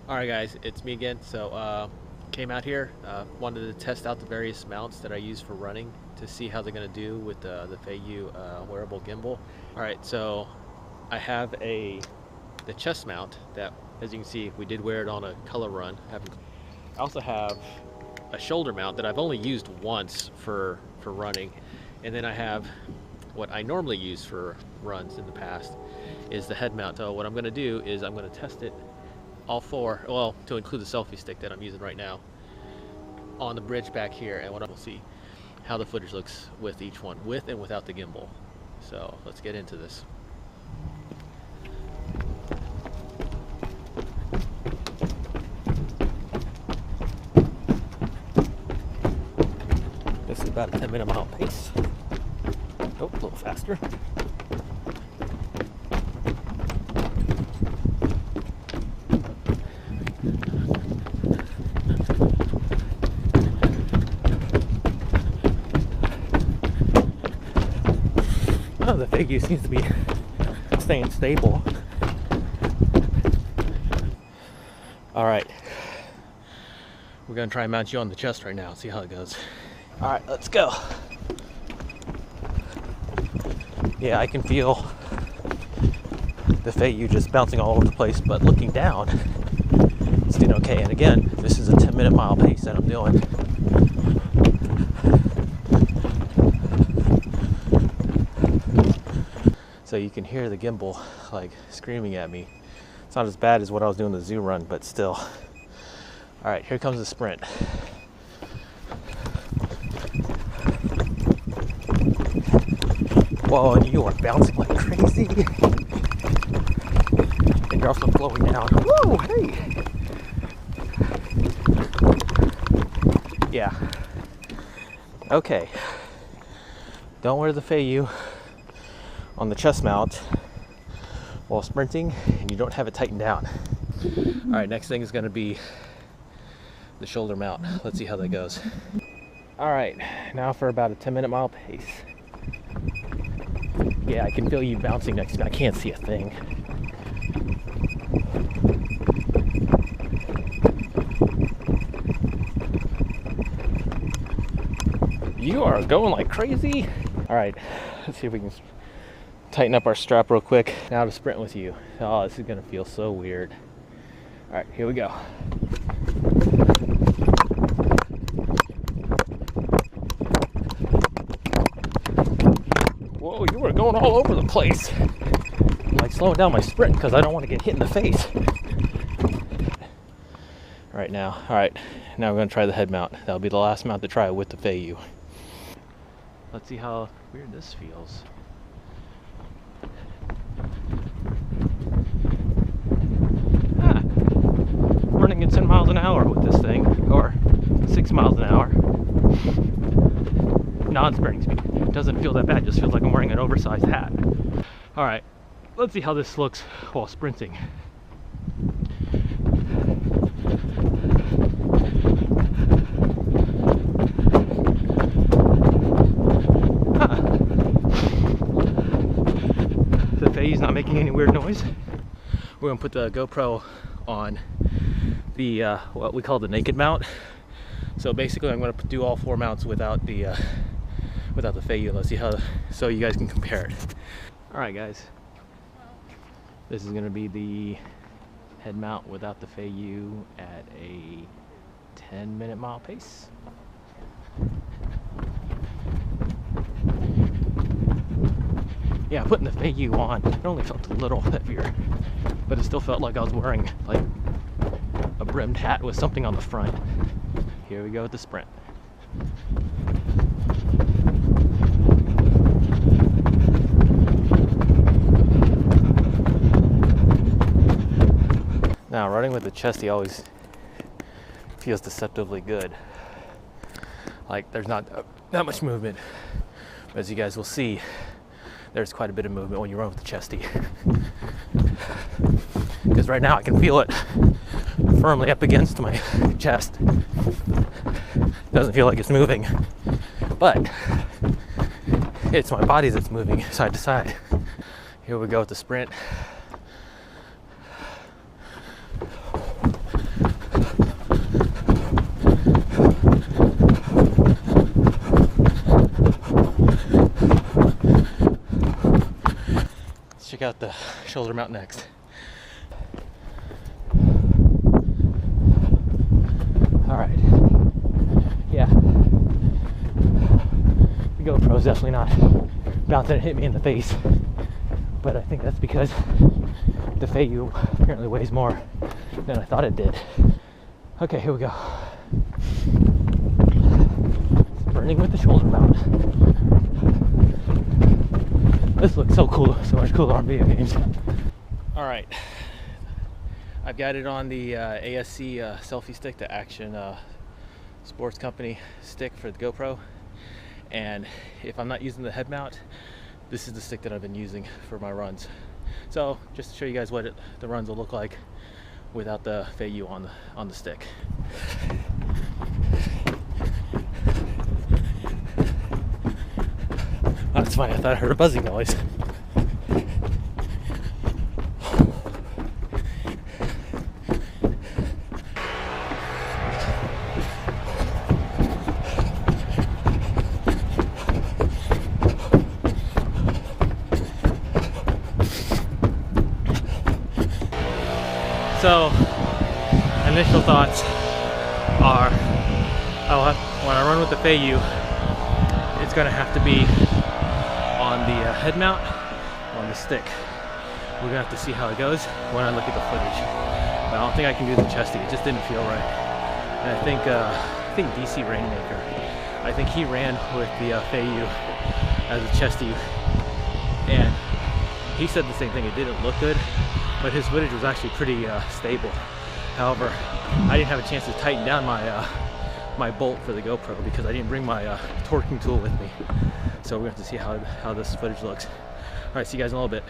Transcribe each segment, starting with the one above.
Alright guys, it's me again. So came out here, wanted to test out the various mounts that I use for running to see how they're going to do with the Feiyu wearable gimbal. Alright, so I have the chest mount that, as you can see, we did wear it on a color run. I also have a shoulder mount that I've only used once for running, and then I have what I normally use for runs in the past is the head mount. So what I'm going to do is I'm going to test it all four, well, to include the selfie stick that I'm using right now, on the bridge back here, and we'll see how the footage looks with each one, with and without the gimbal. So let's get into this. This is about a 10-minute mile pace. Oh, a little faster. Oh, the Feiyu seems to be staying stable. Alright, we're gonna try and mount you on the chest right now, see how it goes. Alright, let's go. Yeah, I can feel the Feiyu just bouncing all over the place, but looking down, it's doing okay. And again, this is a 10-minute mile pace that I'm doing. So you can hear the gimbal like screaming at me. It's not as bad as what I was doing the zoo run, but still. All right, here comes the sprint. Whoa, and you are bouncing like crazy. And you're also flowing down. Whoa, hey. Yeah. Okay. Don't wear the Feiyu on the chest mount while sprinting and you don't have it tightened down. All right, next thing is going to be the shoulder mount. Let's see how that goes. All right, now for about a 10-minute mile pace. Yeah, I can feel you bouncing next to me. I can't see a thing. You are going like crazy. All right, let's see if we can tighten up our strap real quick. Now to sprint with you. Oh, this is gonna feel so weird. All right, here we go. Whoa, you were going all over the place. I'm like slowing down my sprint because I don't want to get hit in the face. All right, now we're gonna try the head mount. That'll be the last mount to try with the Feiyu. Let's see how weird this feels. Running at 10 miles an hour with this thing, or 6 miles an hour. Non-sprinting speed. It doesn't feel that bad, it just feels like I'm wearing an oversized hat. Alright, let's see how this looks while sprinting. The Feiyu's not making any weird noise. We're gonna put the GoPro on the what we call the naked mount. So basically I'm going to do all four mounts without the Feiyu. Let's see how, so you guys can compare it. Alright guys, this is going to be the head mount without the Feiyu at a 10-minute mile pace. Yeah, putting the Feiyu on, it only felt a little heavier, but it still felt like I was wearing like a brimmed hat with something on the front. Here we go with the sprint. Now running with the chesty always feels deceptively good. Like there's not that much movement, but as you guys will see, there's quite a bit of movement when you run with the chesty. Because right now I can feel it firmly up against my chest. Doesn't feel like it's moving, but it's my body that's moving side to side. Here we go with the sprint. check out the shoulder mount next. All right. Yeah. The GoPro is definitely not bouncing and hit me in the face, but I think that's because the Feiyu apparently weighs more than I thought it did. Okay, here we go. Sprinting with the shoulder mount. This looks so cool, so much cooler on video games. All right, I've got it on the ASC Selfie Stick, the Action Sports Company stick for the GoPro. And if I'm not using the head mount, this is the stick that I've been using for my runs. So just to show you guys what the runs will look like without the Feiyu on the stick. Oh, that's funny, I thought I heard a buzzing noise. So, initial thoughts are, when I run with the Feiyu, it's going to have to be on the head mount, on the stick. We're going to have to see how it goes when I look at the footage. But I don't think I can do the chesty, it just didn't feel right. And I think DC Rainmaker, I think he ran with the Feiyu as a chesty, and he said the same thing, it didn't look good. But his footage was actually pretty stable. However, I didn't have a chance to tighten down my bolt for the GoPro because I didn't bring my torquing tool with me. So we're going to have to see how this footage looks. All right, see you guys in a little bit.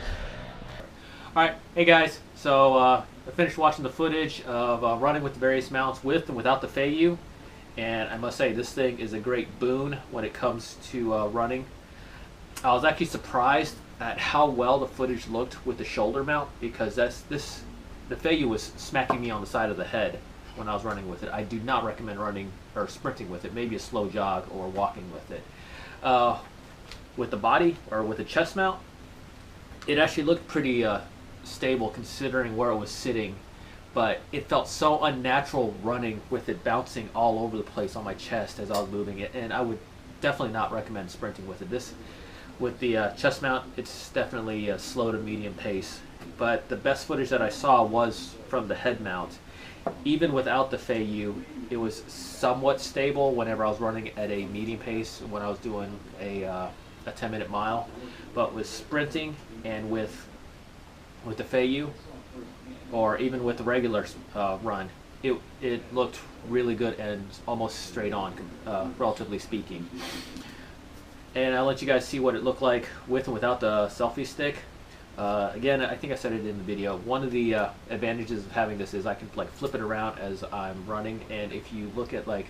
All right, hey guys. So I finished watching the footage of running with the various mounts with and without the Feiyu, and I must say this thing is a great boon when it comes to running. I was actually surprised at how well the footage looked with the shoulder mount, because the Feiyu was smacking me on the side of the head when I was running with it. I do not recommend running or sprinting with it, maybe a slow jog or walking with it. With the body or with the chest mount, it actually looked pretty stable considering where it was sitting, but it felt so unnatural running with it bouncing all over the place on my chest as I was moving it, and I would definitely not recommend sprinting with it. With the chest mount, it's definitely a slow to medium pace, but the best footage that I saw was from the head mount. Even without the Feiyu, it was somewhat stable whenever I was running at a medium pace when I was doing a 10-minute mile. But with sprinting and with the Feiyu, or even with the regular run, it looked really good and almost straight on, relatively speaking. And I'll let you guys see what it looked like with and without the selfie stick. Again, I think I said it in the video. One of the advantages of having this is I can like flip it around as I'm running, and if you look at like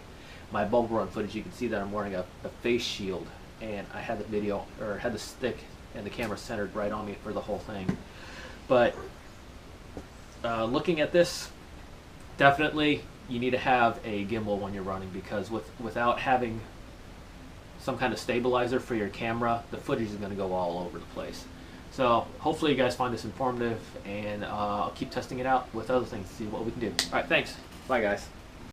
my bubble run footage, you can see that I'm wearing a face shield, and I had the stick and the camera centered right on me for the whole thing. But looking at this, definitely you need to have a gimbal when you're running, because without having some kind of stabilizer for your camera, the footage is going to go all over the place. So hopefully you guys find this informative, and I'll keep testing it out with other things to see what we can do. All right, thanks. Bye, guys.